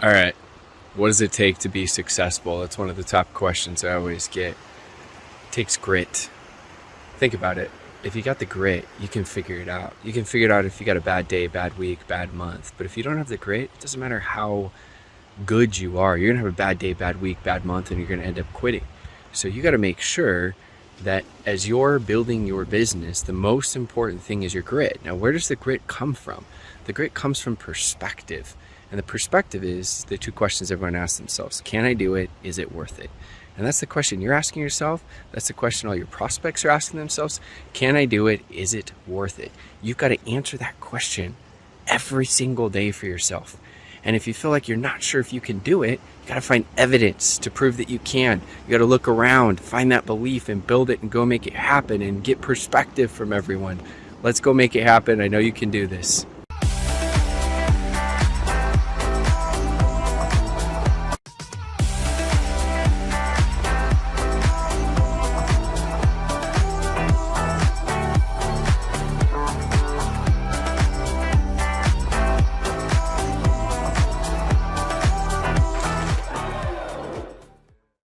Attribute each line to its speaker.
Speaker 1: All right. What does it take to be successful? That's one of the top questions I always get. It takes grit. Think about it. If you got the grit, you can figure it out. You can figure it out if you got a bad day, bad week, bad month. But if you don't have the grit, it doesn't matter how good you are. You're going to have a bad day, bad week, bad month, and you're going to end up quitting. So you got to make sure that as you're building your business, the most important thing is your grit. Now, where does the grit come from? The grit comes from perspective. And the perspective is the two questions everyone asks themselves. Can I do it? Is it worth it? And that's the question you're asking yourself. That's the question all your prospects are asking themselves. Can I do it? Is it worth it? You've got to answer that question every single day for yourself. And if you feel like you're not sure if you can do it, you got to find evidence to prove that you can. You got to look around, find that belief and build it and go make it happen and get perspective from everyone. Let's go make it happen. I know you can do this.